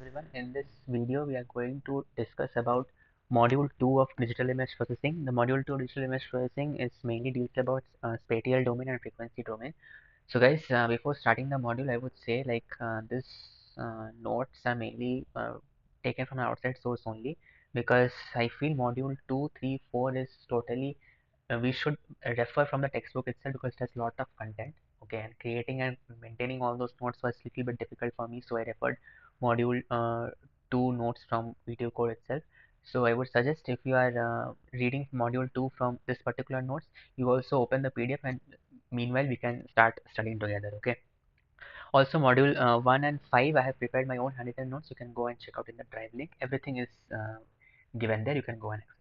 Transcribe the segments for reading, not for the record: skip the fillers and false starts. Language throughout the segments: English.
everyone. In this video, we are going to discuss about Module 2 of Digital Image Processing. The Module 2 Digital Image Processing is mainly deals about spatial domain and frequency domain. So guys, before starting the module, I would say this notes are mainly taken from an outside source only, because I feel Module 2, 3, 4 is totally we should refer from the textbook itself, because it has a lot of content. Okay, and creating and maintaining all those notes was a little bit difficult for me, so I referred module 2 notes from video code itself. So I would suggest, if you are reading module 2 from this particular notes, you also open the PDF, and meanwhile we can start studying together. Okay, also module 1 and 5, I have prepared my own handwritten notes. You can go and check out in the drive link. Everything is given there. You can go and access.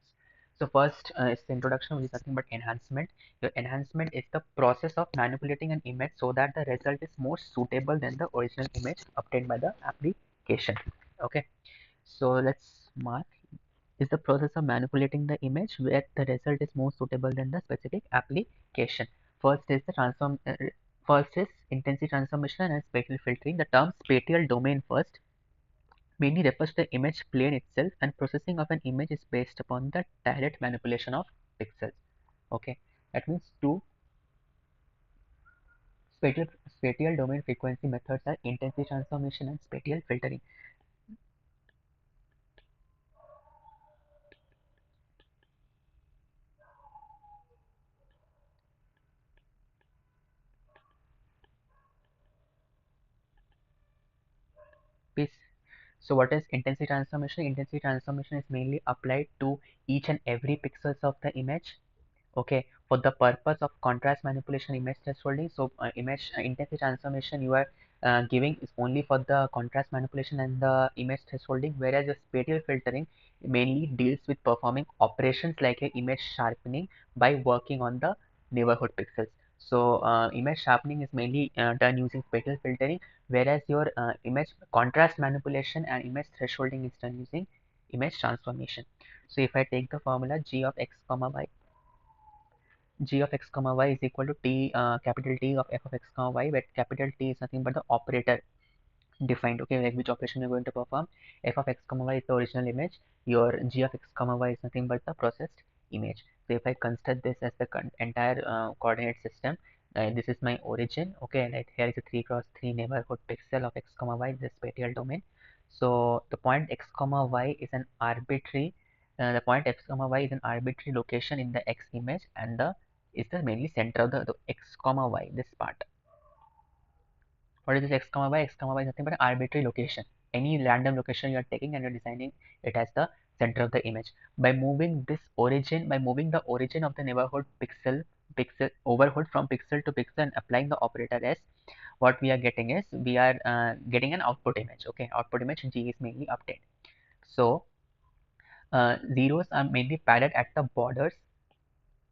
So first is the introduction, which is nothing but enhancement. Your enhancement is the process of manipulating an image so that the result is more suitable than the original image obtained by the application. Okay, so let's mark is the process of manipulating the image where the result is more suitable than the specific application. First is the first is intensity transformation and spatial filtering. The term spatial domain first mainly refers to the image plane itself, and processing of an image is based upon the direct manipulation of pixels. Okay, that means two spatial spatial domain frequency methods are intensity transformation and spatial filtering. Please. So what is intensity transformation? Intensity transformation is mainly applied to each and every pixels of the image. Okay, for the purpose of contrast manipulation, image thresholding. So image intensity transformation you are giving is only for the contrast manipulation and the image thresholding, whereas the spatial filtering mainly deals with performing operations like a image sharpening by working on the neighborhood pixels. So image sharpening is mainly done using spatial filtering, whereas your image contrast manipulation and image thresholding is done using image transformation. So if I take the formula g of x comma y, g of x comma y is equal to t capital T of f of x comma y, where capital T is nothing but the operator defined. Okay, like which operation you're going to perform. F of x comma y is the original image. Your g of x comma y is nothing but the processed image. So if I consider this as the entire coordinate system, this is my origin. Okay, like here is a 3 cross 3 neighborhood pixel of x comma y, the spatial domain. So the point x comma y is an arbitrary the point x comma y is an arbitrary location in the x image, and the is the mainly center of the x comma y, this part. What is this x comma y? X comma y is nothing but an arbitrary location. Any random location you are taking and you're designing it as the center of the image. By moving the origin of the neighborhood pixel overhood from pixel to pixel and applying the operator s, what we are getting is we are getting an output image. Okay, output image G is mainly obtained. So zeros are mainly padded at the borders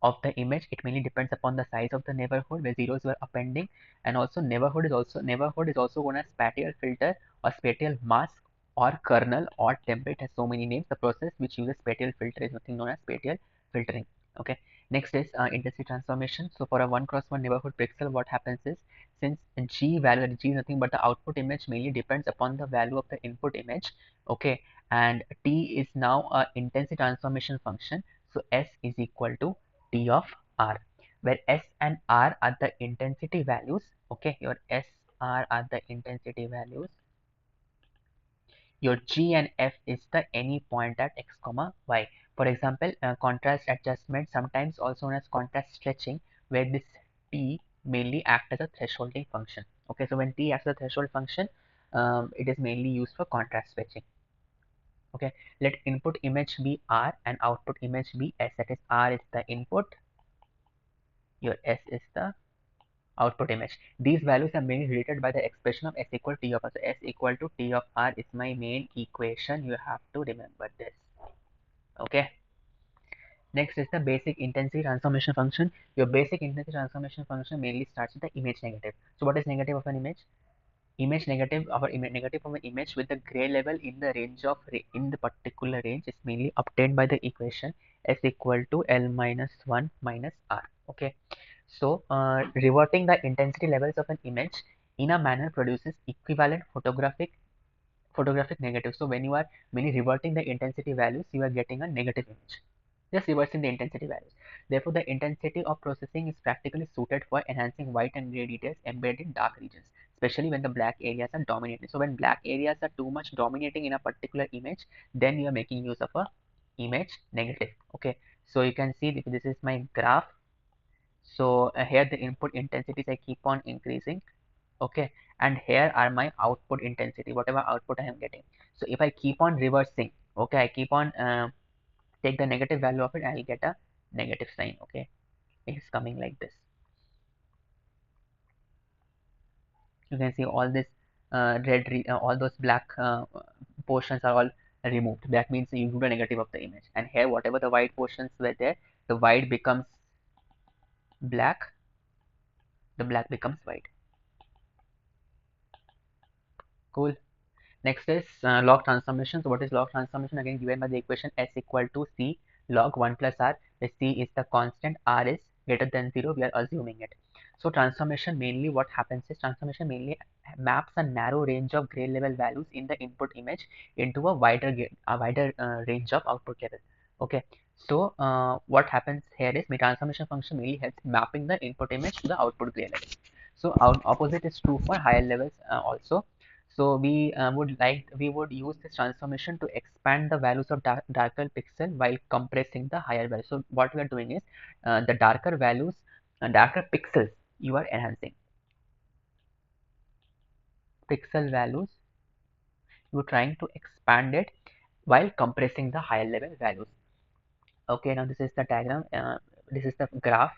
of the image. It mainly depends upon the size of the neighborhood where zeros were appending, and also neighborhood is also known as spatial filter or spatial mask or kernel or template, has so many names. The process which uses spatial filter is nothing known as spatial filtering. Okay, next is intensity transformation. So for a 1 cross 1 neighborhood pixel, what happens is, since g value, and g is nothing but the output image, mainly depends upon the value of the input image. Okay, and t is now a intensity transformation function. So s is equal to T of R, where S and R are the intensity values. Okay, your S, R are the intensity values. Your G and F is the any point at x comma y. For example, contrast adjustment, sometimes also known as contrast stretching, where this T mainly acts as a thresholding function. Okay, so when T acts as a threshold function, it is mainly used for contrast stretching. Okay, let input image be R and output image be S. That is, R is the input, your S is the output image. These values are mainly related by the expression of S equal to T of R. So S equal to T of R is my main equation. You have to remember this. Okay. Next is the basic intensity transformation function. Your basic intensity transformation function mainly starts with the image negative. So what is negative of an image? Image negative of an image with the gray level in the range of in the particular range is mainly obtained by the equation S equal to L minus 1 minus R. Okay. So, reverting the intensity levels of an image in a manner produces equivalent photographic negative. So when you are reverting the intensity values, you are getting a negative image. Just reversing the intensity values. Therefore, the intensity of processing is practically suited for enhancing white and gray details embedded in dark regions, especially when the black areas are dominating. So when black areas are too much dominating in a particular image, then you are making use of a image negative. Okay, so you can see this is my graph. So here the input intensities I keep on increasing. Okay, and here are my output intensity, whatever output I am getting. So if I keep on reversing, okay, I keep on take the negative value of it, I'll get a negative sign. Okay, it is coming like this. You can see all this all those black portions are all removed. That means you do the negative of the image, and here whatever the white portions were there, the white becomes black, the black becomes white. Cool. Next is log transformation. So what is log transformation? Again given by the equation S equal to C log 1 plus R, where C is the constant, R is greater than 0. We are assuming it. So transformation mainly what happens is transformation mainly maps a narrow range of gray level values in the input image into a wider range of output level. Okay. So what happens here is my transformation function mainly helps mapping the input image to the output gray level. So our opposite is true for higher levels also. So we would use this transformation to expand the values of darker pixel while compressing the higher value. So what we are doing is the darker values, darker pixels you are enhancing. Pixel values you're trying to expand it while compressing the higher level values. Okay, now this is the diagram. This is the graph.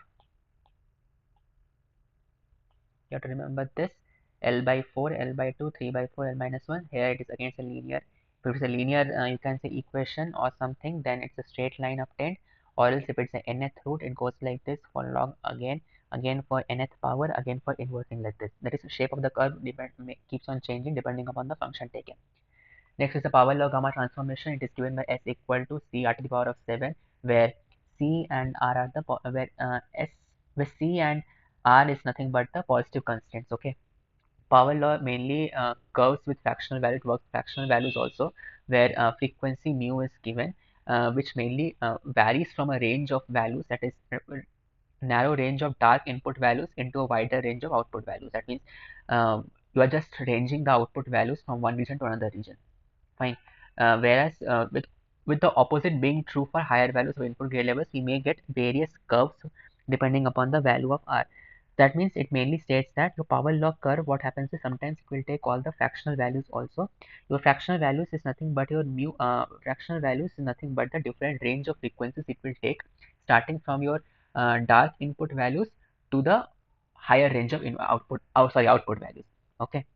You have to remember this. L by 4, L by 2, 3 by 4, L minus 1. Here it is against a linear. If it's a linear, you can say equation or something, then it's a straight line obtained. Or else if it's an nth root, it goes like this for log again for nth power, again for inversing like this. That is the shape of the curve keeps on changing depending upon the function taken. Next is the power law gamma transformation. It is given by S equal to C r to the power of 7, where C and R are the where C and R is nothing but the positive constants. Okay, power law mainly curves with fractional value. It works fractional values also, where frequency mu is given, which mainly varies from a range of values, that is narrow range of dark input values into a wider range of output values. That means you are just ranging the output values from one region to another region. Fine. Whereas with the opposite being true for higher values of input gray levels, we may get various curves depending upon the value of R. That means it mainly states that your power law curve, what happens is sometimes it will take all the fractional values also. Your fractional values is nothing but your mu, fractional values is nothing but the different range of frequencies it will take, starting from your dark input values to the higher range of output values. Okay.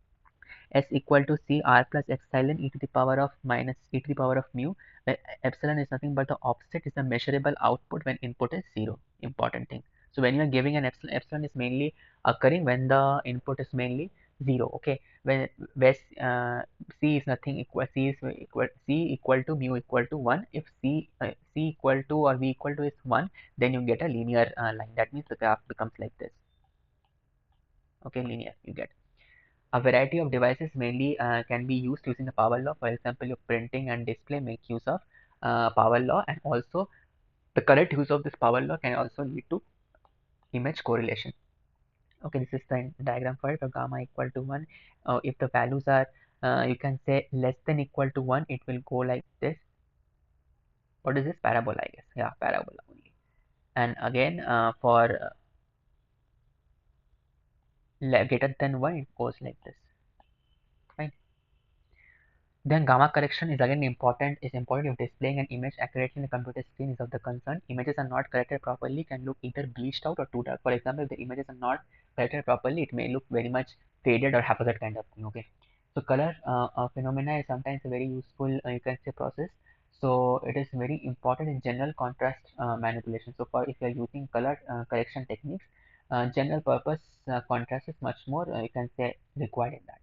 S equal to C R plus epsilon e to the power of minus e to the power of mu, where epsilon is nothing but the offset is the measurable output when input is 0. Important thing. So when you are giving an epsilon is mainly occurring when the input is mainly 0. Okay, when where C is nothing equal, C equal to mu equal to 1. If C equal to or V equal to is 1, then you get a linear line. That means the graph becomes like this. Okay, linear you get. A variety of devices mainly can be used using the power law. For example, your printing and display make use of power law, and also the correct use of this power law can also lead to image correlation. Okay, this is the diagram for it. For gamma equal to 1, if the values are you can say less than equal to 1, it will go like this. What is this? Parabola, I guess. Yeah, parabola only. And again for greater than 1, it goes like this. Fine. Then gamma correction is again important. Is important if displaying an image accurately in the computer screen is of the concern. Images are not corrected properly, can look either bleached out or too dark. For example, if the images are not corrected properly, it may look very much faded or haphazard kind of thing. Okay, so color phenomena is sometimes a very useful you can say process. So it is very important in general contrast manipulation. So for if you are using color correction techniques, general purpose contrast is much more you can say required in that.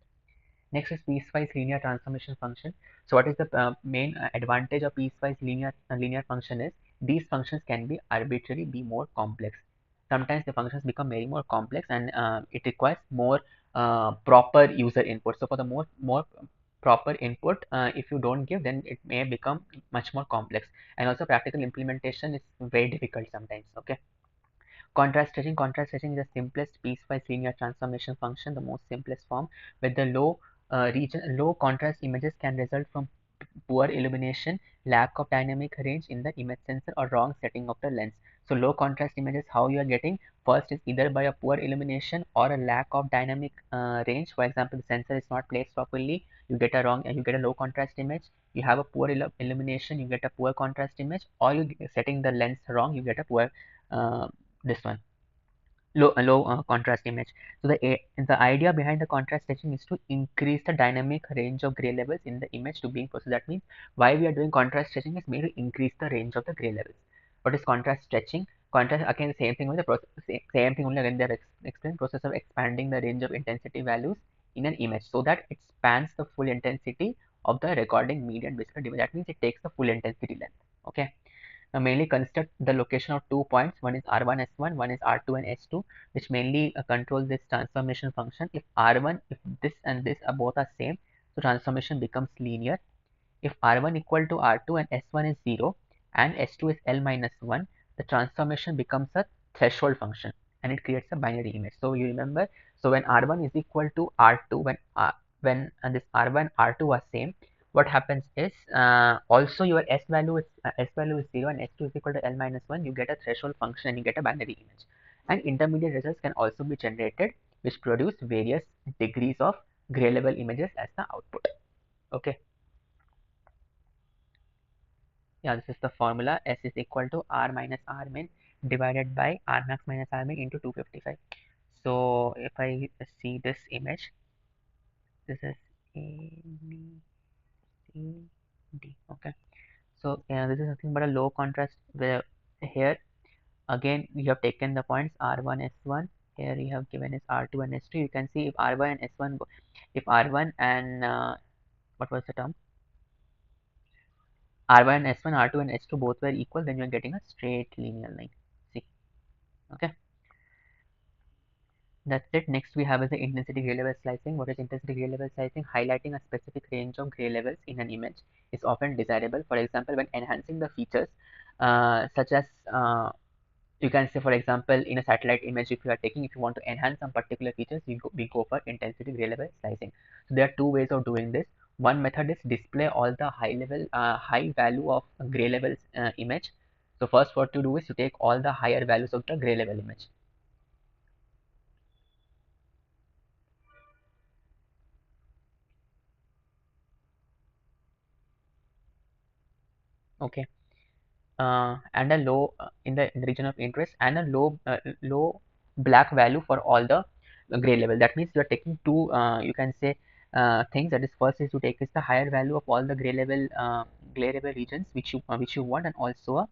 Next is piecewise linear transformation function. So what is the main advantage of piecewise linear function is these functions can be arbitrarily be more complex. Sometimes the functions become very more complex, and it requires more proper user input. So for the more proper input. If you don't give, then it may become much more complex, and also practical implementation is very difficult sometimes. Okay. Contrast stretching is the simplest piecewise linear transformation function, the most simplest form, where the low contrast images can result from poor illumination, lack of dynamic range in the image sensor, or wrong setting of the lens. So low contrast images, how you are getting, first is either by a poor illumination or a lack of dynamic range. For example, the sensor is not placed properly, you get a low contrast image. You have a poor illumination, you get a poor contrast image, or you setting the lens wrong, you get a poor uh, this one low contrast image. So the idea behind the contrast stretching is to increase the dynamic range of gray levels in the image to being processed. That means why we are doing contrast stretching is made to increase the range of the gray levels. What is contrast stretching? Contrast, again, the same thing with the process, same thing only again they have explained, process of expanding the range of intensity values in an image so that it spans the full intensity of the recording medium visible device. That means it takes the full intensity length. Okay. Now mainly construct the location of 2 points. One is R1 S1, one is R2 and S2, which mainly control this transformation function. If R1, if this and this are both are same, so transformation becomes linear. If R1 equal to R2 and S1 is 0 and S2 is L minus 1, the transformation becomes a threshold function and it creates a binary image. So you remember, so when R1 is equal to R2, when this R1 R2 are same, what happens is also your S value is 0 and S2 is equal to L minus 1, you get a threshold function and you get a binary image. And intermediate results can also be generated, which produce various degrees of gray level images as the output. Okay. Yeah, this is the formula. S is equal to R minus R min divided by R max minus R min into 255. So if I see this image, this is A, B, C, D. Okay. So this is nothing but a low contrast where here again we have taken the points R1, S1. Here you have given is R2 and S2. You can see if R1 and S1, if R1 and what was the term? R1 and S1, R2 and S2 both were equal, then you are getting a straight linear line. See, okay. That's it. Next we have is the intensity gray level slicing. What is intensity gray level slicing? Highlighting a specific range of gray levels in an image is often desirable. For example, when enhancing the features, such as you can say, for example, in a satellite image, if you are taking, if you want to enhance some particular features, we go for intensity gray level slicing. So there are two ways of doing this. One method is display all the high value of gray levels image. So first, what you do is you take all the higher values of the gray level image. Okay. And a low in the region of interest, and a low black value for all the gray level. That means you are taking two you can say things. That is, first is to take is the higher value of all the gray level regions which you want, and also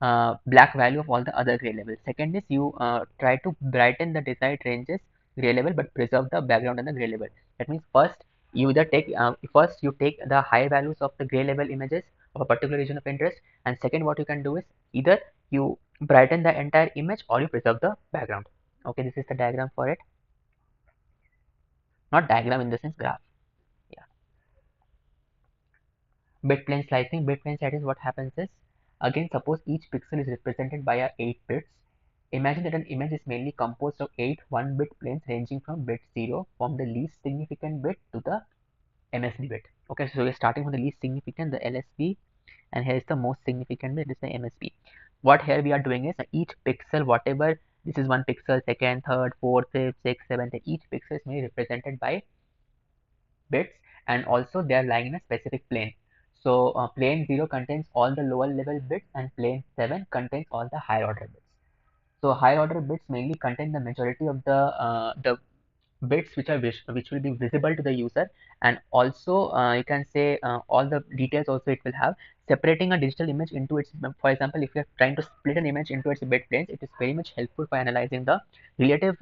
a black value of all the other gray levels. Second is you try to brighten the desired ranges gray level but preserve the background and the gray level. That means first you take the high values of the gray level images of a particular region of interest, and second what you can do is either you brighten the entire image or you preserve the background. Okay, this is the diagram for it. Not diagram in the sense graph. Yeah. Bit plane slicing. Bit plane slicing, what happens is, again, suppose each pixel is represented by 8 bits. Imagine that an image is mainly composed of 8 1-bit planes ranging from bit 0 from the least significant bit to the MSB bit. Okay, so we're starting from the least significant, the LSB, and here is the most significant bit, this is the MSB. What here we are doing is each pixel, whatever, this is 1 pixel, second, third, fourth, fifth, sixth, seventh, each pixel is mainly represented by bits, and also they are lying in a specific plane. So plane 0 contains all the lower level bits and plane 7 contains all the higher order bits. So higher order bits mainly contain the majority of the bits which will be visible to the user, and also you can say all the details also it will have. Separating a digital image into its, for example, if you're trying to split an image into its bit planes, it is very much helpful for analyzing the relative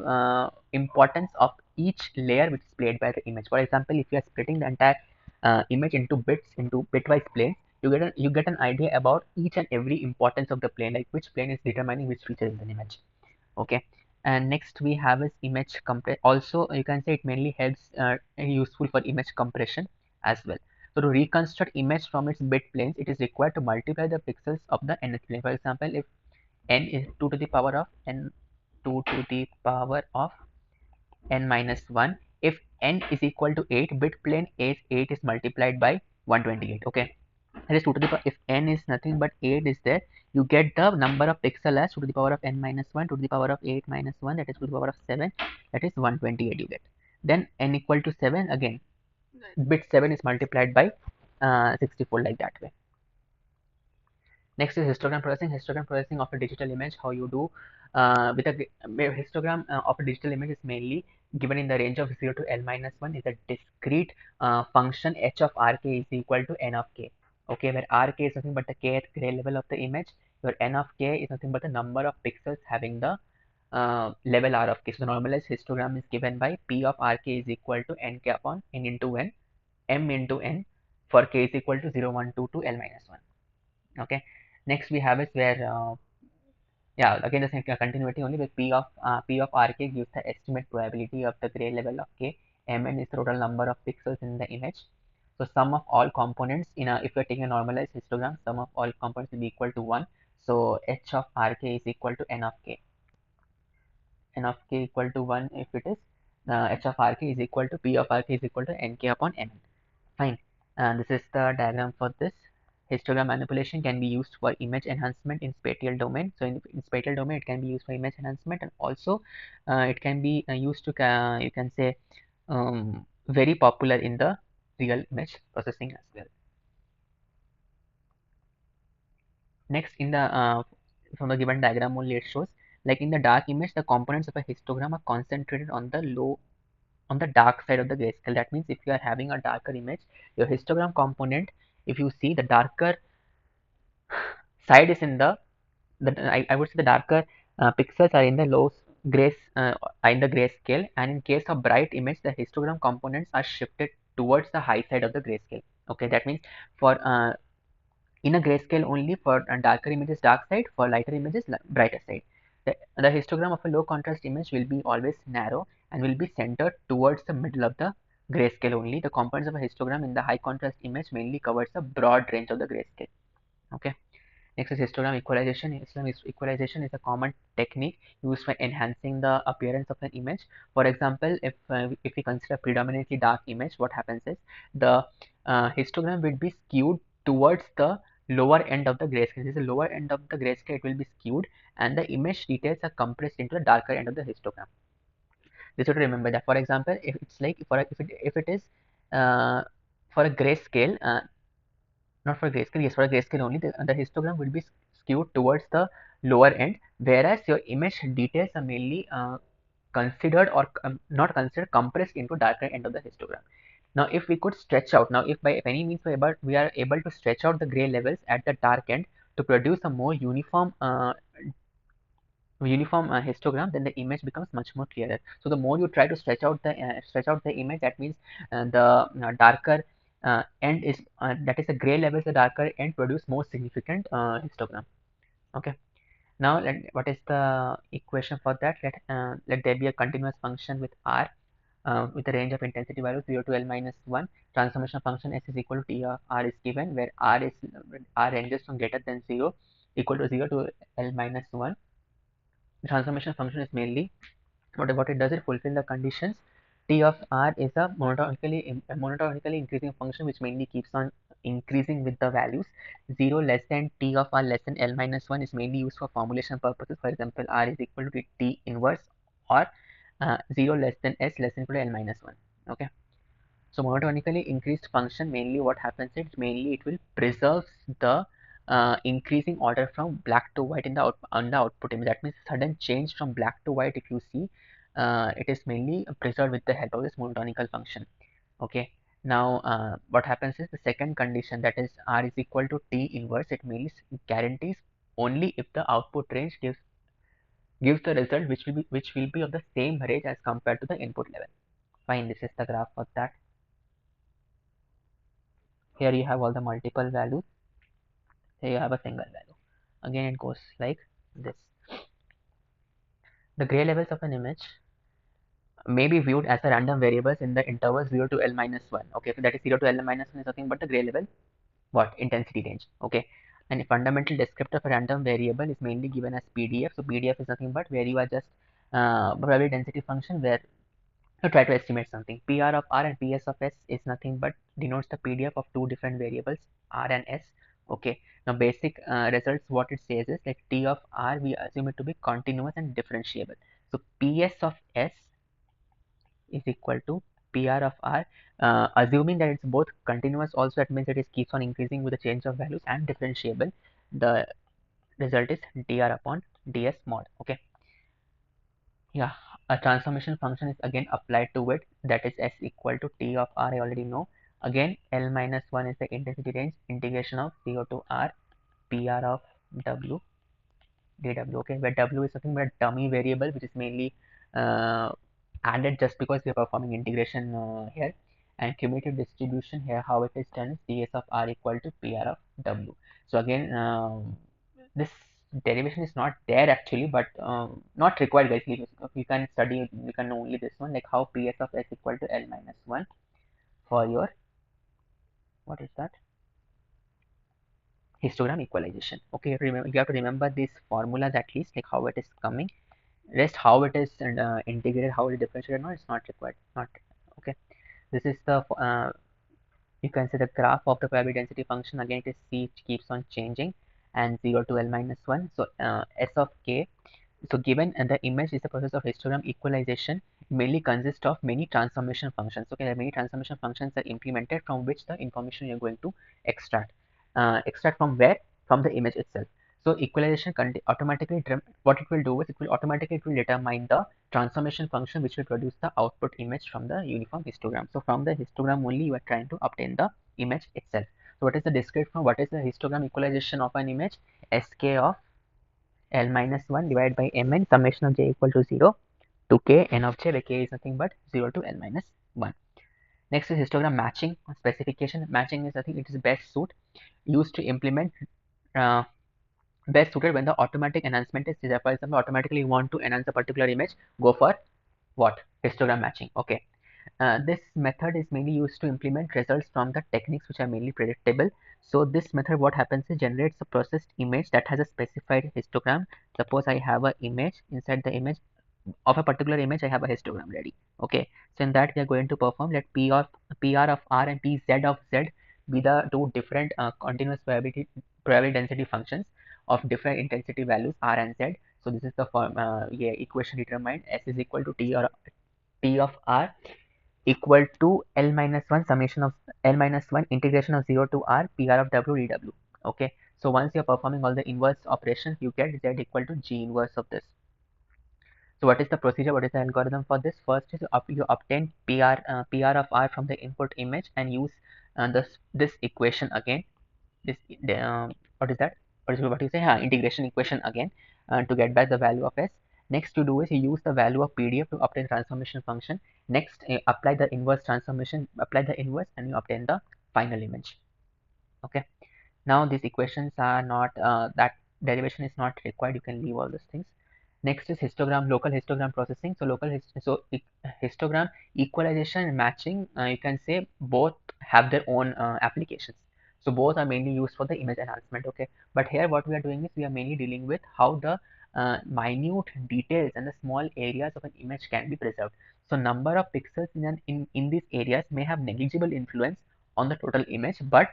importance of each layer which is played by the image. For example, if you are splitting the entire image into bits, into bitwise planes, you get an idea about each and every importance of the plane, like which plane is determining which feature in the image. Okay. And next we have is image compress. Also you can say it mainly helps useful for image compression. as well. So to reconstruct image from its bit planes, it is required to multiply the pixels of the nth plane. For example, if n is 2 to the power of n 2 to the power of n minus 1, if n is equal to 8, bit plane is 8 is multiplied by 128. Okay, that is 2 to the power. If n is nothing but 8 is there, you get the number of pixel as 2 to the power of n minus 1, 2 to the power of 8 minus 1, that is 2 to the power of 7, that is 128 you get. Then n equal to 7, again bit 7 is multiplied by 64 like that way. Next is histogram processing. Histogram processing of a digital image. How you do with a histogram of a digital image is mainly given in the range of 0 to L minus 1 is a discrete function h of rk is equal to n of k. Okay, where rk is nothing but the kth gray level of the image. Your n of k is nothing but the number of pixels having the level r of k. So the normalized histogram is given by p of rk is equal to nk upon n into n, m into n for k is equal to 0, 1, 2 to L minus 1. Okay, next we have is where yeah, again the same continuity only with p of rk gives the estimate probability of the gray level of k. Mn is the total number of pixels in the image. So sum of all components in a, if you're taking a normalized histogram, sum of all components will be equal to 1. So h of rk is equal to n of k. N of k equal to 1 if it is h of rk is equal to p of rk is equal to nk upon n. Fine. And this is the diagram for this. Histogram manipulation can be used for image enhancement in spatial domain. So in spatial domain, it can be used for image enhancement, and also it can be used to you can say very popular in the real image processing as well. Next, in the from the given diagram only it shows like in the dark image, the components of a histogram are concentrated on the dark side of the grayscale. That means if you are having a darker image, your histogram component, if you see the darker side is in I would say the darker pixels are in the low grace in the grayscale, and in case of bright image, the histogram components are shifted towards the high side of the grayscale. Okay, that means for in a grayscale only, for darker images dark side, for lighter images brighter side. The histogram of a low contrast image will be always narrow and will be centered towards the middle of the grayscale only. The components of a histogram in the high contrast image mainly covers a broad range of the grayscale. Okay. Next is histogram equalization. Histogram equalization is a common technique used for enhancing the appearance of an image. For example, if we consider predominantly dark image, what happens is the histogram will be skewed towards the lower end of the grayscale. This is the lower end of the grayscale, it will be skewed, and the image details are compressed into the darker end of the histogram. This should remember that. For example, if it's like if it is for a grayscale, not for grayscale, yes, for a grayscale only, the histogram will be skewed towards the lower end, whereas your image details are mainly considered or not considered compressed into darker end of the histogram. Now, if we could stretch out, now if by any means we are able to stretch out the gray levels at the dark end to produce a more uniform histogram, then the image becomes much more clearer. So the more you try to stretch out the image, that means the darker end is that is the gray levels, the darker end produce more significant histogram. Okay. Now what is the equation for that? Let there be a continuous function with r with a range of intensity values 0 to L minus 1. Transformation function s is equal to t of r is given, where r ranges from greater than 0 equal to 0 to L minus 1. The transformation function is mainly what it does, it fulfill the conditions. T of r is a monotonically increasing function which mainly keeps on increasing with the values. 0 less than t of r less than L minus 1 is mainly used for formulation purposes. For example, r is equal to t inverse, or 0 less than s less than equal to L minus 1. Okay. So monotonically increased function, mainly what happens is mainly it will preserve the increasing order from black to white in the on the output image. That means sudden change from black to white, if you see, it is mainly preserved with the help of this monotonical function. Okay. Now what happens is the second condition, that is r is equal to t inverse, it mainly guarantees only if the output range gives the result which will be of the same range as compared to the input level. Fine, this is the graph for that. Here you have all the multiple values. Here you have a single value. Again, it goes like this. The gray levels of an image may be viewed as a random variables in the interval 0 to L minus 1. Okay, so that is 0 to L minus 1 is nothing but the gray level, what, intensity range. Okay, and a fundamental descriptor of a random variable is mainly given as PDF. So PDF is nothing but where you are just probability density function where you try to estimate something. PR of R and PS of S is nothing but denotes the PDF of two different variables R and S. Okay, now basic results, what it says is like T of R we assume it to be continuous and differentiable. So PS of S is equal to PR of R, assuming that it's both continuous also, that means it keeps on increasing with the change of values, and differentiable, the result is dr upon ds mod. Okay, yeah, a transformation function is again applied to it, that is s equal to t of r, I already know. Again L minus 1 is the intensity range, integration of 0 to r PR of w dw. Okay, where w is nothing but a dummy variable which is mainly uh, added just because we are performing integration here. And cumulative distribution here, how it is done is ds of r equal to pr of w. So again, this derivation is not there actually, but not required guys. You can study, you can know only this one, like how ps of s equal to l minus 1 for your, what is that, histogram equalization. Okay, remember, you have to remember these formulas at least, like how it is coming. Rest how it is integrated, how it is differentiated, no, it's not required. Not okay. This is the you can see the graph of the probability density function. Again, it is c, it keeps on changing, and 0 to L minus 1. So S of k. So given the image is the process of histogram equalization, mainly consists of many transformation functions. Okay, there are many transformation functions are implemented from which the information you're going to extract. Extract from where? From the image itself. So equalization automatically, what it will do is it will automatically determine the transformation function which will produce the output image from the uniform histogram. So from the histogram only you are trying to obtain the image itself. So what is the discrete form? What is the histogram equalization of an image? Sk of L minus 1 divided by mn, summation of j equal to 0 to k n of j, where k is nothing but 0 to L minus 1. Next is histogram matching specification. Matching is, I think, it is best suit used to implement, uh, best suited when the automatic enhancement is there. For example, automatically you want to enhance a particular image, go for what? Histogram matching. Okay. This method is mainly used to implement results from the techniques which are mainly predictable. So this method, what happens is, generates a processed image that has a specified histogram. Suppose I have an image, inside the image of a particular image I have a histogram ready. Okay, so in that we are going to perform, let PR of R and PZ of Z be the two different continuous probability density functions of different intensity values R and Z. So this is the form, yeah, equation determined. S is equal to T of R equal to L minus 1 summation of L minus 1 integration of 0 to R PR of W dW. Okay, so once you're performing all the inverse operations, you get Z equal to G inverse of this. So what is the procedure? What is the algorithm for this? First is you obtain PR of R from the input image and use this equation again. This what is that? What you say? Integration equation again to get back the value of S. Next you do is you use the value of PDF to obtain transformation function. Next apply the inverse transformation, apply the inverse, and you obtain the final image. Okay. Now these equations are not, that derivation is not required. You can leave all these things. Next is local histogram processing. So histogram equalization and matching, you can say both have their own applications. So both are mainly used for the image enhancement. Okay, but here what we are doing is we are mainly dealing with how the minute details and the small areas of an image can be preserved. So number of pixels in these areas may have negligible influence on the total image, but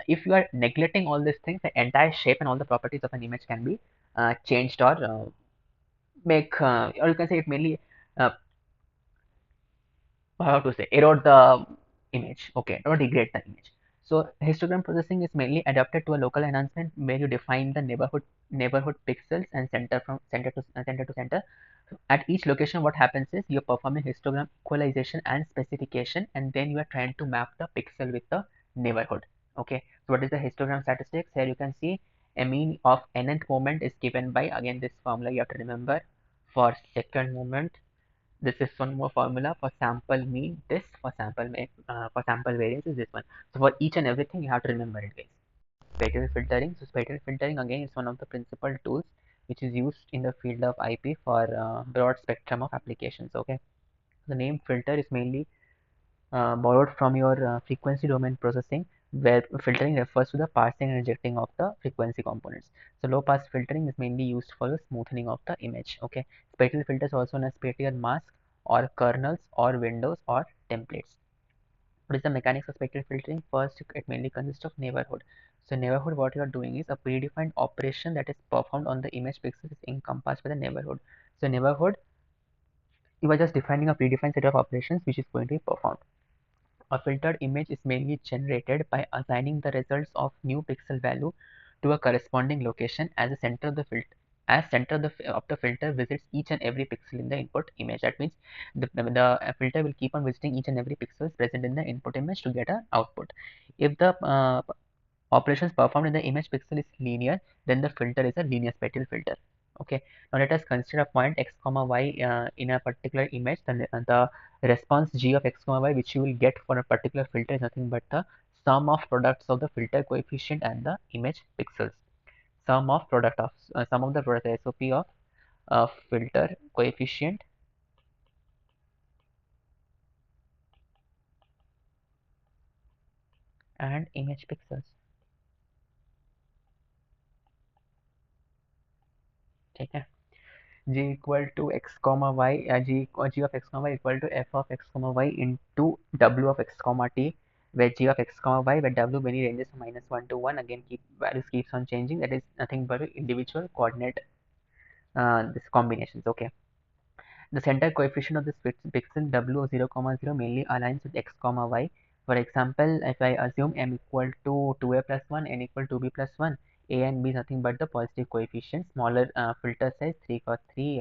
if you are neglecting all these things, the entire shape and all the properties of an image can be changed, or or you can say it mainly, uh, how to say, erode the image, okay, or degrade the image. So histogram processing is mainly adapted to a local enhancement where you define the neighborhood pixels and center from center to center. At each location, what happens is you're performing histogram equalization and specification, and then you are trying to map the pixel with the neighborhood. Okay, so what is the histogram statistics? Here you can see a mean of nth moment is given by, again, this formula you have to remember. For second moment, this is one more formula. For sample mean, this. For sample variance is this one. So for each and everything you have to remember it, guys. Spatial filtering. So spatial filtering again is one of the principal tools which is used in the field of IP for broad spectrum of applications. Okay, The name filter is mainly borrowed from your frequency domain processing, where filtering refers to the parsing and rejecting of the frequency components. So low pass filtering is mainly used for the smoothing of the image. Okay, spatial filters also known as spatial mask or kernels or windows or templates. What is the mechanics of spatial filtering? First, it mainly consists of neighborhood. So neighborhood, what you are doing is a predefined operation that is performed on the image pixels is encompassed by the neighborhood. So neighborhood, you are just defining a predefined set of operations which is going to be performed. A filtered image is mainly generated by assigning the results of new pixel value to a corresponding location as the center of the filter. As center of the filter visits each and every pixel in the input image. That means the filter will keep on visiting each and every pixel present in the input image to get an output. If the operations performed in the image pixel is linear, then the filter is a linear spatial filter. Okay, now let us consider a point x comma y in a particular image. The response g of x comma y which you will get for a particular filter is nothing but the sum of products of the filter coefficient and the image pixels. Sum of the product SOP of filter coefficient and image pixels. Okay. G equal to x comma y g of x comma y equal to f of x comma y into w of x comma t, where g of x comma y, where w many ranges from -1 to 1, again values keeps on changing, that is nothing but individual coordinate this combinations. Okay, the center coefficient of this pixel w of 0 comma 0 mainly aligns with x comma y. For example, if I assume m equal to 2a plus 1, n equal to b plus 1, a and b is nothing but the positive coefficient, smaller filter size 3 cross 3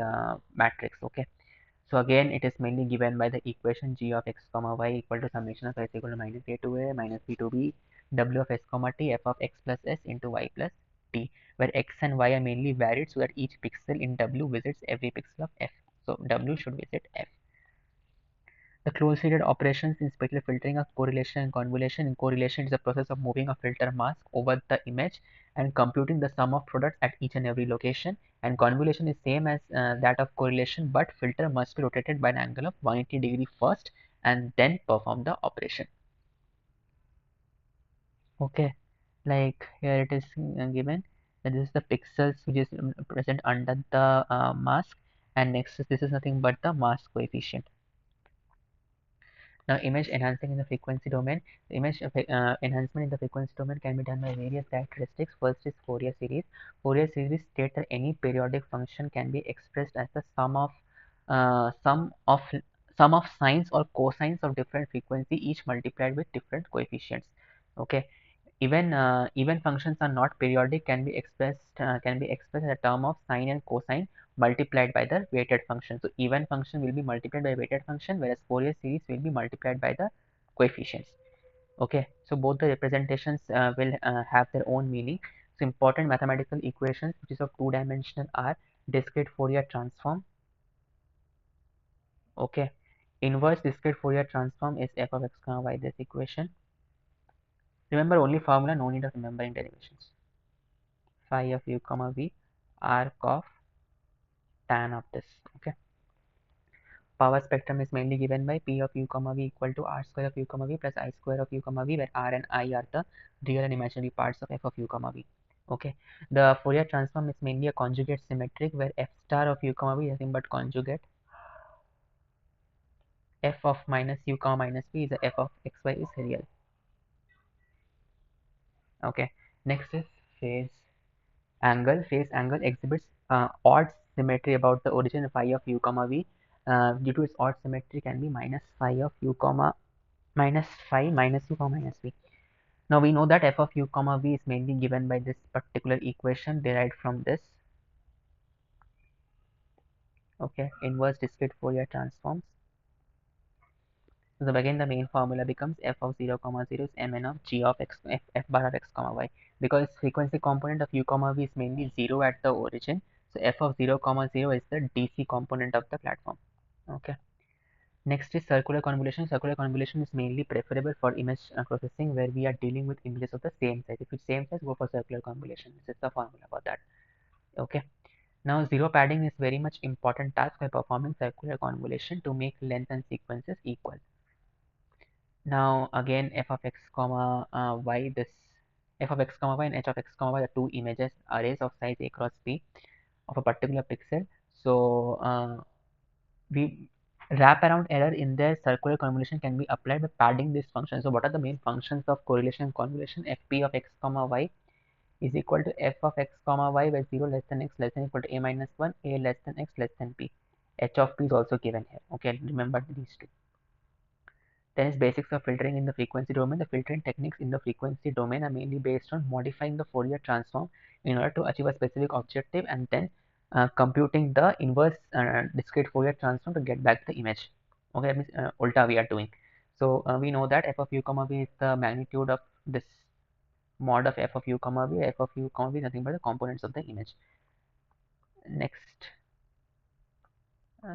matrix. Okay, so again it is mainly given by the equation g of x comma y equal to summation of s equal to minus a to a minus b to b w of s comma t f of x plus s into y plus t, where x and y are mainly varied so that each pixel in w visits every pixel of f. So w should visit f. The closed-headed operations in spatial filtering are correlation and convolution. In correlation, is the process of moving a filter mask over the image and computing the sum of products at each and every location. And convolution is same as that of correlation, but filter must be rotated by an angle of 180 degree first and then perform the operation. Okay, like here it is given that this is the pixels which is present under the mask, and next this is nothing but the mask coefficient. Now, image enhancing in the frequency domain. The image enhancement in the frequency domain can be done by various characteristics. First is Fourier series. Fourier series states that any periodic function can be expressed as the uh, sum of sum of sines or cosines of different frequency, each multiplied with different coefficients. Okay, even functions are not periodic, can be expressed as a term of sine and cosine multiplied by the weighted function. So even function will be multiplied by weighted function, whereas Fourier series will be multiplied by the coefficients. Okay, so both the representations will have their own meaning. So important mathematical equations which is of two-dimensional are discrete Fourier transform. Okay, inverse discrete Fourier transform is f of x comma y, this equation. Remember only formula, no need of remembering derivations. Phi of u comma v arc of tan of this. Okay, power spectrum is mainly given by p of u comma v equal to r square of u comma v plus I square of u comma v, where r and I are the real and imaginary parts of f of u comma v. Okay, the Fourier transform is mainly a conjugate symmetric, where f star of u comma v is nothing but conjugate f of minus u comma minus v is a f of xy is real. Okay, next is phase angle. Phase angle exhibits odd symmetry about the origin phi of u comma v. Due to its odd symmetry can be minus phi of u comma minus phi minus u comma minus v. Now we know that f of u comma v is mainly given by this particular equation derived from this. Okay, inverse discrete Fourier transforms. So again the main formula becomes f of 0 comma 0 is mn of g of x f bar of x comma y, because frequency component of u comma v is mainly 0 at the origin. So f of 0 comma 0 is the DC component of the platform. Okay. Next is circular convolution. Circular convolution is mainly preferable for image processing, where we are dealing with images of the same size. If it's same size, go for circular convolution. This is the formula for that. Okay. Now zero padding is very much important task by performing circular convolution to make length and sequences equal. Now again f of x comma y, this f of x comma y and h of x comma y are two images arrays of size a cross b of a particular pixel. So we wraparound error in their circular convolution can be applied by padding this function. So what are the main functions of correlation and convolution? Fp of x comma y is equal to f of x comma y where 0 less than x less than equal to a minus 1, a less than x less than p. H of p is also given here. Okay, remember these two. Then is basics of filtering in the frequency domain. The filtering techniques in the frequency domain are mainly based on modifying the Fourier transform in order to achieve a specific objective and then computing the inverse discrete Fourier transform to get back the image. Okay, that means ulta we are doing. So we know that f of u comma v is the magnitude of this mod of f of u comma v. F of u comma v is nothing but the components of the image. Next,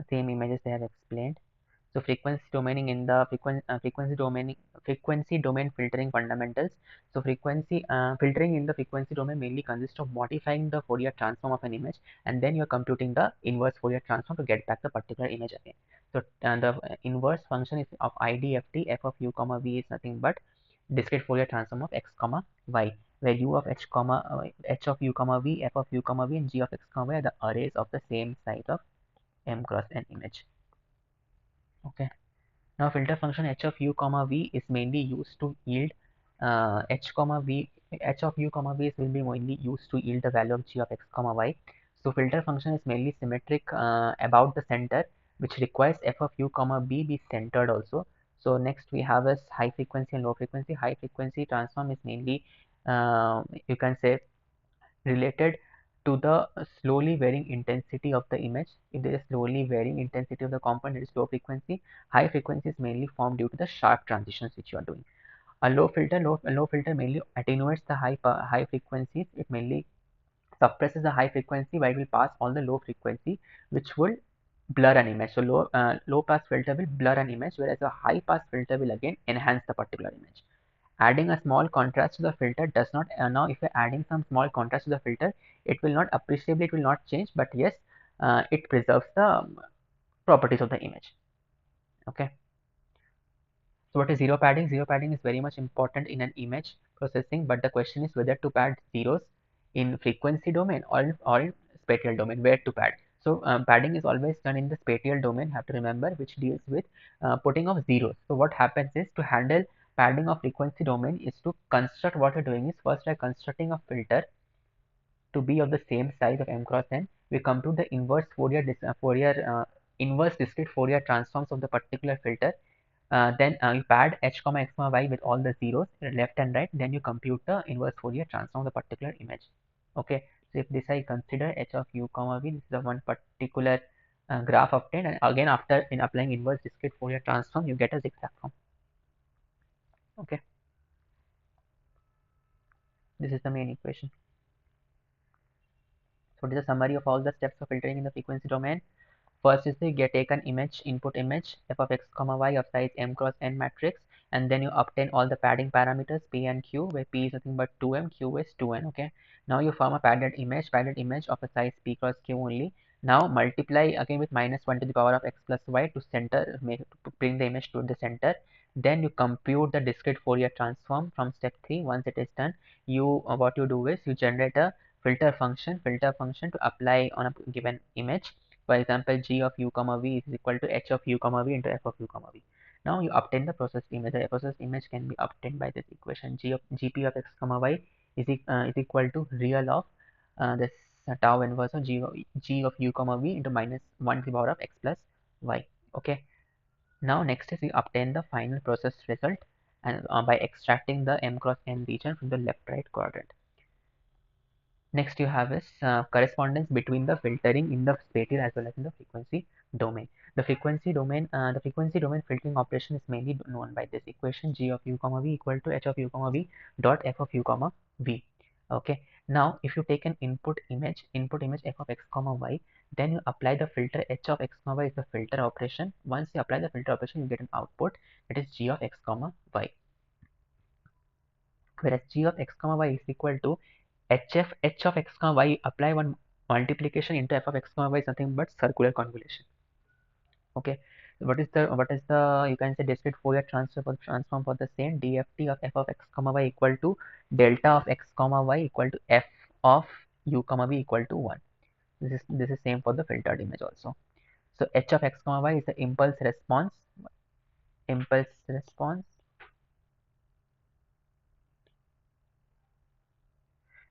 same images they have explained. So frequency domaining in the frequency domain filtering fundamentals. So frequency filtering in the frequency domain mainly consists of modifying the Fourier transform of an image, and then you're computing the inverse Fourier transform to get back the particular image again. So the inverse function is of IDFT. F of u comma v is nothing but discrete Fourier transform of x comma y, where u of h comma h of u comma v, f of u comma v, and g of x comma y are the arrays of the same size of m cross n image. Okay. Now filter function h of u comma v is mainly used to yield h comma v. H of u comma v will be mainly used to yield the value of g of x comma y. So filter function is mainly symmetric about the center, which requires f of u comma b be centered also. So next we have is high frequency and low frequency. High frequency transform is mainly you can say related to the slowly varying intensity of the image. If there is slowly varying intensity of the component, it is low frequency. High frequency is mainly formed due to the sharp transitions which you are doing. A low filter mainly attenuates the high frequencies. It mainly suppresses the high frequency while it will pass all the low frequency, which will blur an image. So low pass filter will blur an image, whereas a high pass filter will again enhance the particular image. Adding a small contrast to the filter does not now if you're adding some small contrast to the filter, it will not appreciably, it will not change, but yes, it preserves the properties of the image. Okay, so what is zero padding? Zero padding is very much important in an image processing, but the question is whether to pad zeros in frequency domain or in spatial domain, where to pad. So padding is always done in the spatial domain, have to remember, which deals with putting of zeros. So what happens is, to handle padding of frequency domain is to construct, what you're doing is first you're constructing a filter to be of the same size of m cross n. We compute the inverse inverse discrete Fourier transforms of the particular filter. Then you pad h comma x comma y with all the zeros left and right. Then you compute the inverse Fourier transform of the particular image. Okay, so if this I consider h of u comma v, this is the one particular graph obtained, and again after in applying inverse discrete Fourier transform, you get a zigzag form. Okay, this is the main equation. So this is a summary of all the steps of filtering in the frequency domain. First is you take an image, input image, f of x comma y of size m cross n matrix, and then you obtain all the padding parameters p and q, where p is nothing but 2m, q is 2n. Okay. Now you form a padded image of a size p cross q only. Now multiply again with minus 1 to the power of x plus y to center, bring the image to the center. Then you compute the discrete Fourier transform from step 3. Once it is done, you what you do is you generate a filter function to apply on a given image. For example, g of u comma v is equal to h of u comma v into f of u comma v. Now you obtain the processed image. The processed image can be obtained by this equation. Gp of x comma y is equal to real of this tau inverse of g of u comma v into minus 1 to the power of x plus y. Okay. Now next is we obtain the final processed result, and by extracting the m cross n region from the left right quadrant. Next you have is correspondence between the filtering in the spatial as well as in the frequency domain. The frequency domain filtering operation is mainly known by this equation: g of u comma v equal to h of u comma v dot f of u comma v. Okay. Now if you take an input image f of x comma y, then you apply the filter h of x comma y is the filter operation. Once you apply the filter operation, you get an output, that is g of x comma y, whereas g of x comma y is equal to h of x comma y. Apply one multiplication into f of x comma y is nothing but circular convolution. Okay, what is the you can say discrete Fourier transform for the same dft of f of x comma y equal to delta of x comma y equal to f of u comma v equal to 1. This is same for the filtered image also. So h of x comma y is the impulse response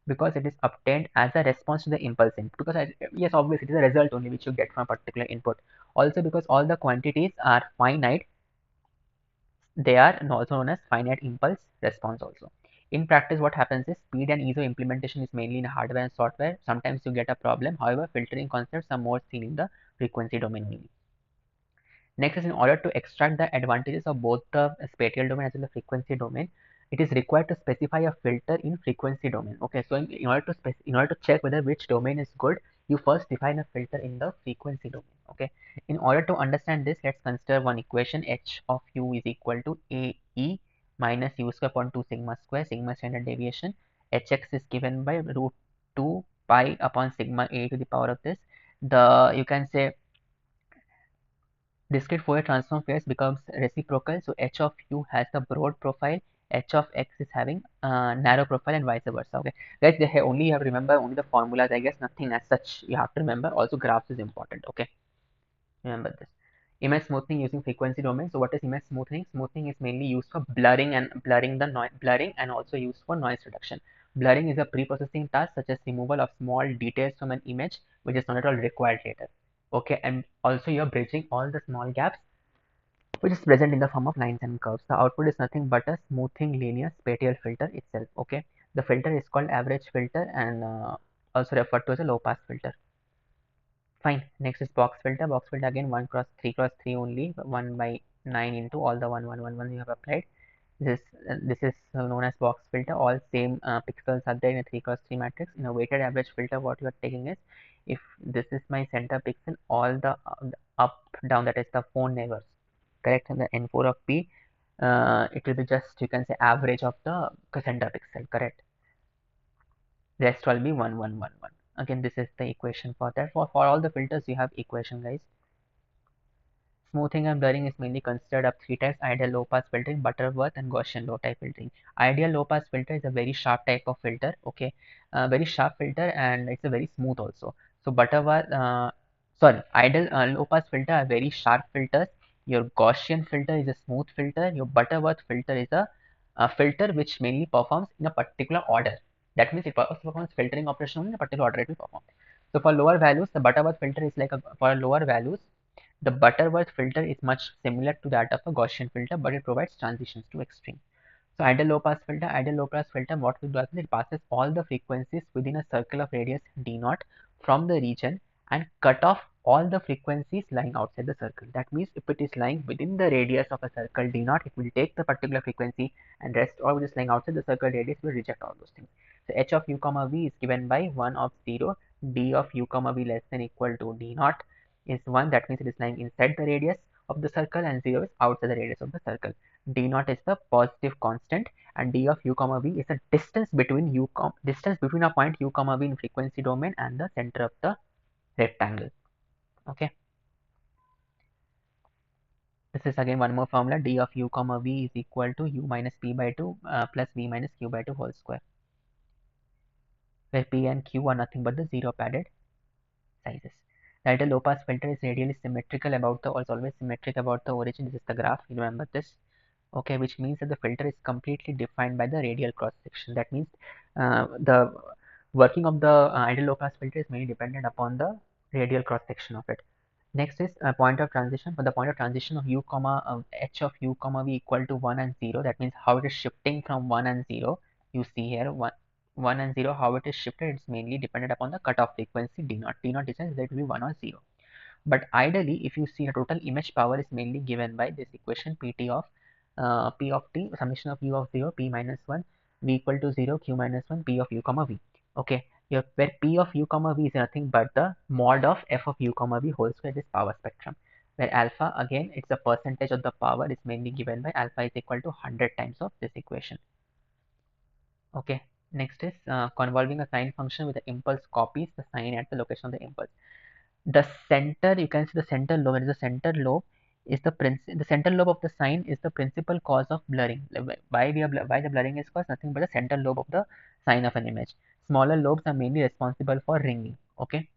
because it is obtained as a response to the impulse input. Because yes, obviously it is a result only which you get from a particular input. Also because all the quantities are finite, they are also known as finite impulse response also. In practice, what happens is speed and ease of implementation is mainly in hardware and software. Sometimes you get a problem. However, filtering concepts are more seen in the frequency domain only. Next is in order to extract the advantages of both the spatial domain as well as the frequency domain, it is required to specify a filter in frequency domain. Okay, so in order to check whether which domain is good, you first define a filter in the frequency domain. Okay, in order to understand this, let's consider one equation. H of u is equal to ae minus u square upon 2 sigma square, sigma standard deviation. Hx is given by root 2 pi upon sigma a to the power of this. The you can say discrete Fourier transform pairs becomes reciprocal. So h of u has the broad profile, h of x is having narrow profile, and vice versa. Okay, guys, they only have remember only the formulas. I guess nothing as such you have to remember. Also, graphs is important. Okay, remember this. Image smoothing using frequency domain. So what is image smoothing? Smoothing is mainly used for blurring and also used for noise reduction. Blurring is a pre-processing task such as removal of small details from an image, which is not at all required later. Okay, and also you're bridging all the small gaps which is present in the form of lines and curves. The output is nothing but a smoothing linear spatial filter itself. Okay, the filter is called average filter and also referred to as a low pass filter. Fine. Next is box filter. Box filter again 1 cross 3 cross 3 only, 1 by 9 into all the 1 1 1 1 you have applied. This is known as box filter. All same pixels are there in a 3 cross 3 matrix. In a weighted average filter, what you are taking is, if this is my center pixel, all the up down, that is the phone neighbors, correct, and the n4 of p, it will be just, you can say, average of the center pixel, correct. Rest will be 1 1 1 1. Again, this is the equation for that. For all the filters you have equation, guys. Smoothing and blurring is mainly considered of three types: ideal low pass filtering, Butterworth, and Gaussian low type filtering. Ideal low pass filter is a very sharp type of filter, okay, very sharp filter, and it's a very smooth also. So Butterworth, sorry, ideal low pass filter are very sharp filters. Your Gaussian filter is a smooth filter. Your Butterworth filter is a filter which mainly performs in a particular order. That means it performs filtering operation in a particular order it will perform. So for lower values, the Butterworth filter is like for lower values, the Butterworth filter is much similar to that of a Gaussian filter, but it provides transitions to extreme. So ideal low pass filter, what will do is it passes all the frequencies within a circle of radius d naught from the region and cut off all the frequencies lying outside the circle. That means if it is lying within the radius of a circle d naught, it will take the particular frequency, and rest all which is lying outside the circle radius will reject all those things. So h of u comma v is given by 1 of 0, d of u comma v less than equal to d naught is 1, that means it is lying inside the radius of the circle, and 0 is outside the radius of the circle. D naught is the positive constant, and d of u comma v is the distance between a point u comma v in frequency domain and the center of the rectangle. Okay, this is again one more formula: d of u comma v is equal to u minus p by 2 plus v minus q by 2 whole square, where p and q are nothing but the zero padded sizes. The ideal low pass filter is radially symmetrical about the, or is always symmetric about the origin. This is the graph, remember this. Okay, which means that the filter is completely defined by the radial cross section. That means the working of the ideal low pass filter is mainly dependent upon the radial cross section of it. Next is point of transition. For the point of transition of u comma h of u comma v equal to 1 and 0, that means how it is shifting from 1 and 0. You see here 1 and 0, how it is shifted, it's mainly dependent upon the cutoff frequency d naught. D naught decides that it will be 1 or 0. But ideally, if you see, the total image power is mainly given by this equation: pt of p of t, summation of u of 0, p minus 1, v equal to 0, q minus 1, p of u comma v. Okay, here where p of u comma v is nothing but the mod of f of u comma v whole square, this power spectrum. Where alpha, again, it's a percentage of the power, is mainly given by alpha is equal to 100 times of this equation. Okay, Next is convolving a sine function with the impulse copies the sign at the location of the impulse. The center, you can see the center lobe, the center lobe is the center lobe of the sign is the principal cause of blurring. Why the blurring is caused? Nothing but the center lobe of the sign of an image. Smaller lobes are mainly responsible for ringing. Okay.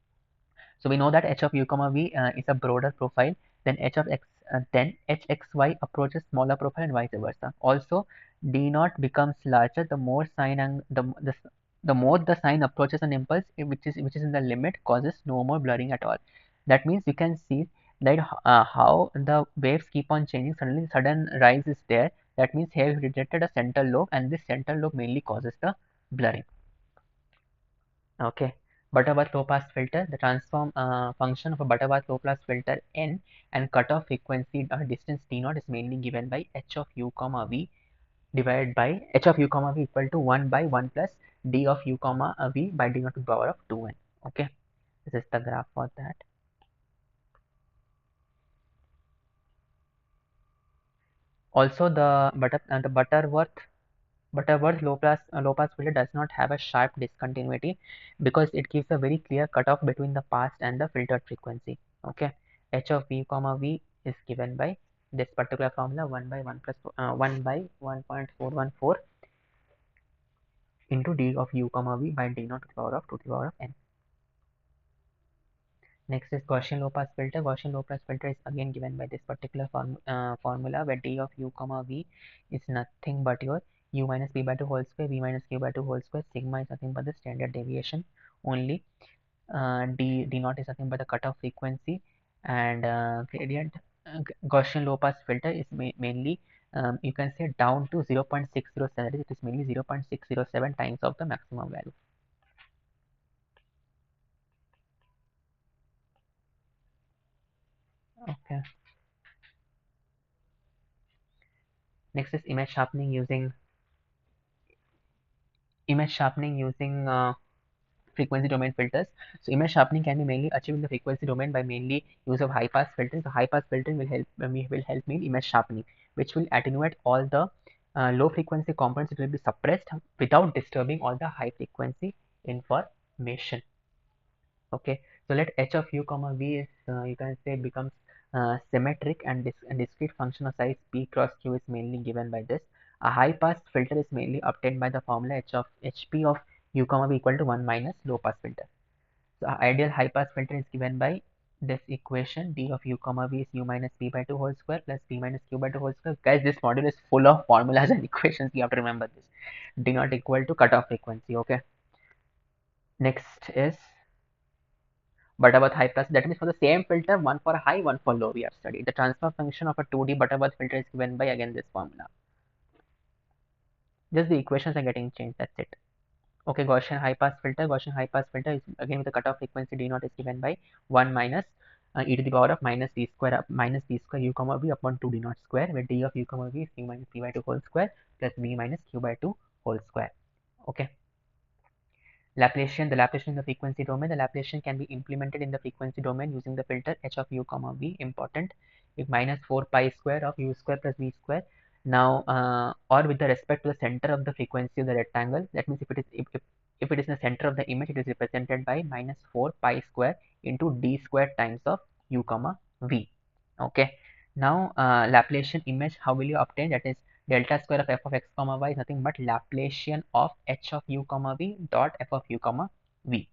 So we know that h of u comma v is a broader profile than hxy approaches smaller profile and vice versa. Also, d naught becomes larger the more sign and the more the sign approaches an impulse, which is in the limit, causes no more blurring at all. That means you can see that how the waves keep on changing. Suddenly, sudden rise is there. That means here we detected a center lobe, and this center lobe mainly causes the blurring. Okay, Butterworth low pass filter, the transform function of a Butterworth low pass filter n and cutoff frequency distance t naught is mainly given by h of u comma v divided by h of u comma v equal to 1 by 1 plus d of u comma v by d naught to the power of 2n. Okay, this is the graph for that. Also, the Butterworth low pass filter does not have a sharp discontinuity because it gives a very clear cutoff between the passed and the filtered frequency. Okay, h of v comma v is given by this particular formula 1 by 1 plus 1 by 1.414 into d of u comma v by d naught to the power of 2 to the power of n. Next is Gaussian low pass filter. Gaussian low pass filter is again given by this particular formula where d of u comma v is nothing but your u minus b by 2 whole square, v minus q by 2 whole square. Sigma is nothing but the standard deviation only. D naught is nothing but the cutoff frequency, and gradient Gaussian low pass filter is mainly you can say down to 0.607. It is mainly 0.607 times of the maximum value. Okay. Next is image sharpening using frequency domain filters. So image sharpening can be mainly achieved in the frequency domain by mainly use of high pass filtering. So high pass filtering will help me in image sharpening, which will attenuate all the low frequency components. It will be suppressed without disturbing all the high frequency information. Okay, so let h of u comma v is you can say becomes symmetric, and discrete function of size p cross q is mainly given by this. A high pass filter is mainly obtained by the formula hp of u comma v equal to 1 minus low pass filter. So ideal high pass filter is given by this equation d of u comma v is u minus p by 2 whole square plus p minus q by 2 whole square. Guys, this module is full of formulas and equations. You have to remember this. D not equal to cutoff frequency. Okay. Next is Butterworth high plus, that means for the same filter, one for high, one for low, we have studied. The transfer function of a 2D Butterworth filter is given by again this formula. Just the equations are getting changed, that's it. Okay, Gaussian high pass filter is again with the cutoff frequency d naught is given by 1 minus e to the power of minus d square u comma v upon 2 d naught square, where d of u comma v is u minus p by 2 whole square plus v minus q by 2 whole square. Okay. Laplacian, the Laplacian in the frequency domain. The Laplacian can be implemented in the frequency domain using the filter h of u comma v. Important, if minus 4 pi square of u square plus v square. Now, or with the respect to the center of the frequency of the rectangle. That means if it is in the center of the image, it is represented by minus 4 pi square into d square times of u comma v. Okay. Now, Laplacian image, how will you obtain? That is delta square of f of x comma y is nothing but Laplacian of h of u comma v dot f of u comma v.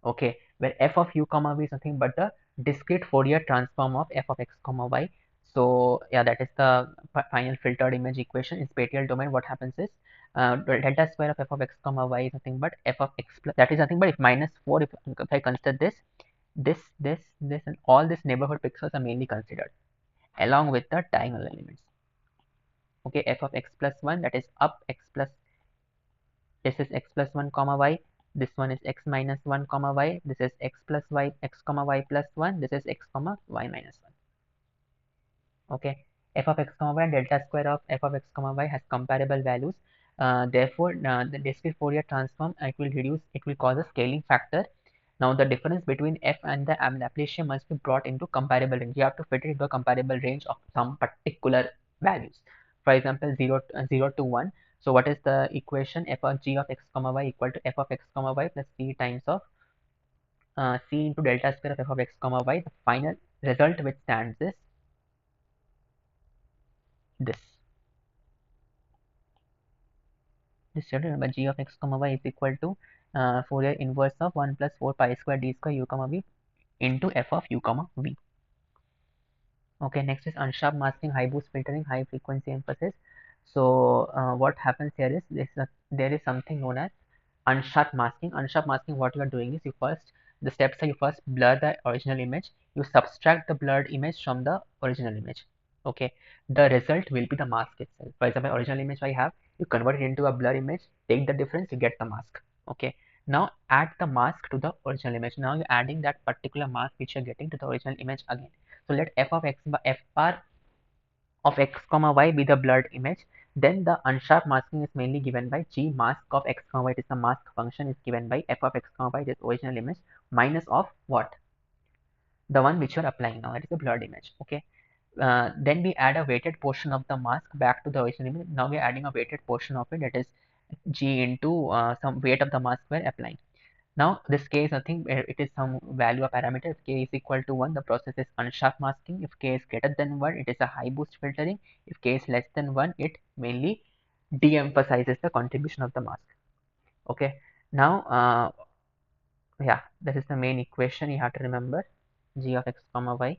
Okay, where f of u comma v is nothing but the discrete Fourier transform of f of x comma y. So yeah, that is the final filtered image equation. In spatial domain, what happens is delta square of f of x comma y is nothing but f of x plus, that is nothing but if minus 4, if I consider this, and all these neighborhood pixels are mainly considered along with the diagonal elements. Okay, f of x plus 1, that is up x plus, this is x plus 1 comma y, this one is x minus 1 comma y, this is x plus y, x comma y plus 1, this is x comma y minus 1. Okay, f of x comma y and delta square of f of x comma y has comparable values. Therefore, the discrete Fourier transform, it will cause a scaling factor. Now the difference between f and the Laplacian must be brought into comparable range. You have to fit it into a comparable range of some particular values. For example, 0 to 1. So what is the equation? F of g of x comma y equal to f of x comma y plus c times of c into delta square of f of x comma y. The final result which stands is this. This remember g of x comma y is equal to Fourier inverse of 1 plus 4 pi square d square u comma v into f of u comma v. Okay, next is unsharp masking, high boost filtering, high frequency emphasis. So what happens here is there is something known as unsharp masking. Unsharp masking, what you are doing is the steps are you first blur the original image, you subtract the blurred image from the original image. Okay, the result will be the mask itself. For example, original image I have, you convert it into a blur image, take the difference, you get the mask. Okay, now add the mask to the original image. Now you're adding that particular mask which you're getting to the original image again. So let f of x f bar of x comma y be the blurred image. Then the unsharp masking is mainly given by g mask of x comma y. It is the mask function is given by f of x comma y, this original image, minus of what? The one which you are applying now, that is a blurred image. Okay. Then we add a weighted portion of the mask back to the original image. Now we are adding a weighted portion of it, that is g into some weight of the mask we are applying. Now this k is nothing, it is some value of parameter. If k is equal to 1, the process is unsharp masking. If k is greater than 1, it is a high boost filtering. If k is less than 1, it mainly de-emphasizes the contribution of the mask. Okay, now yeah, this is the main equation you have to remember. G of x comma y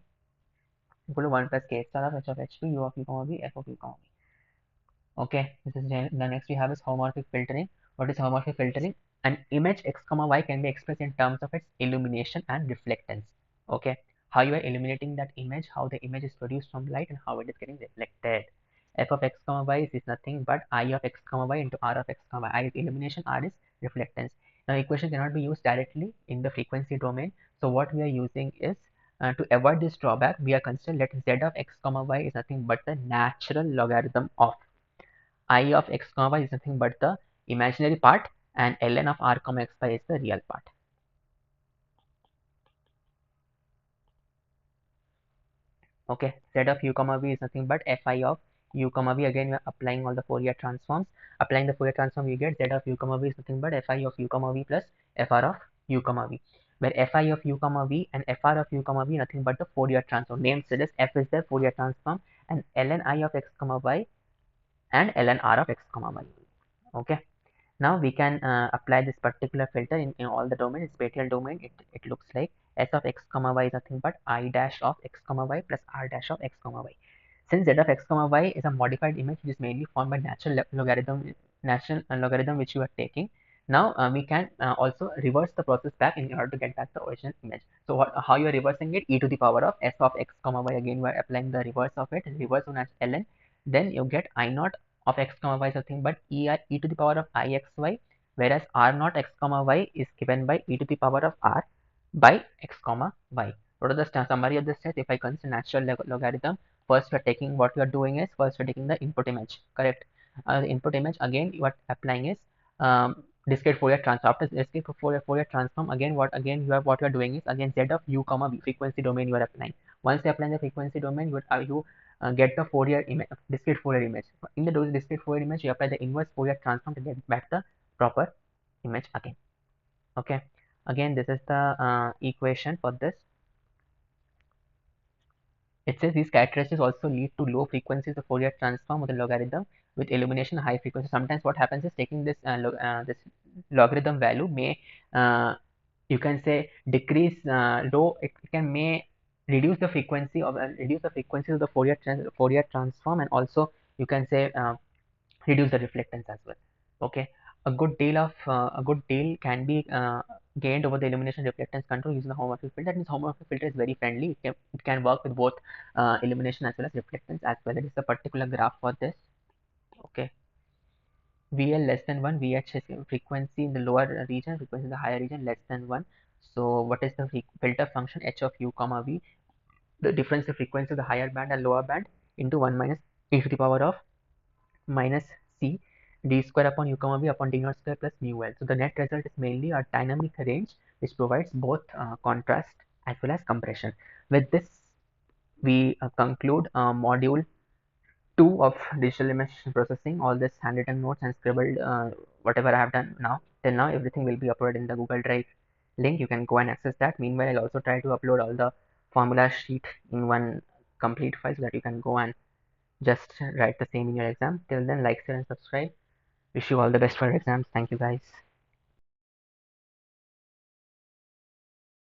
equal to 1 plus k star of h of h2 u of u comma v f of u comma v. Okay, this is the next we have is homomorphic filtering. What is homomorphic filtering? An image x comma y can be expressed in terms of its illumination and reflectance. Okay, how you are illuminating that image, how the image is produced from light, and how it is getting reflected. F of x comma y is nothing but I of x comma y into R of x comma y. I is illumination, R is reflectance. Now equation cannot be used directly in the frequency domain. So what we are using is to avoid this drawback, we are considering let z of x comma y is nothing but the natural logarithm of I of x comma y is nothing but the imaginary part, and ln of r comma x y is the real part. Okay, z of u comma v is nothing but fi of u comma v. Again, we are applying all the Fourier transforms. Applying the Fourier transform, you get z of u comma v is nothing but fi of u comma v plus fr of u comma v, where fi of u comma v and fr of u comma v nothing but the Fourier transform. Name suggests f is the Fourier transform, and ln I of x comma y and ln r of x comma y. Okay. Now we can apply this particular filter in all the domain. In spatial domain, it looks like s of x comma y is nothing but I dash of x comma y plus r dash of x comma y. Since z of x comma y is a modified image which is mainly formed by natural logarithm which you are taking, now we can also reverse the process back in order to get back the original image. So how you are reversing it? E to the power of s of x comma y. Again, we are applying the reverse of it. Reverse known as ln. Then you get I naught of x comma y is nothing but e to the power of ixy, whereas r naught x comma y is given by e to the power of r by x comma y. What are the summary of the steps? If I consider natural logarithm, first we are taking, what we are doing is first we are taking the input image, correct? The input image, again what applying is discrete Fourier transform. After discrete Fourier transform, again what you are doing is again z of u comma v, frequency domain you are applying. Once you apply the frequency domain, you get the Fourier image, discrete Fourier image. In the discrete Fourier image, you apply the inverse Fourier transform to get back the proper image again. Okay, again this is the equation for this. It says these characteristics also lead to low frequencies of Fourier transform of the logarithm with illumination high frequency. Sometimes what happens is taking this this logarithm value may you can say decrease low. It can may reduce the frequency of the Fourier transform, and also you can say reduce the reflectance as well. Okay, a good deal can be gained over the illumination reflectance control using the homomorphic filter. That means homomorphic filter is very friendly. It can work with both illumination as well as reflectance as well. It is a particular graph for this. Okay, VL less than 1, VH is frequency in the lower region, frequency in the higher region less than 1. So what is the filter function h of u comma v? The difference in frequency of the higher band and lower band into 1 minus e to the power of minus c d square upon u comma v upon d naught square plus mu l. So the net result is mainly a dynamic range which provides both contrast as well as compression. With this, we conclude module 2 of digital image processing. All this handwritten notes and scribbled, whatever I have done now till now, everything will be uploaded in the Google Drive link. You can go and access that. Meanwhile, I'll also try to upload all the formula sheet in one complete file so that you can go and just write the same in your exam. Till then, like, share, and subscribe. Wish you all the best for your exams. Thank you, guys.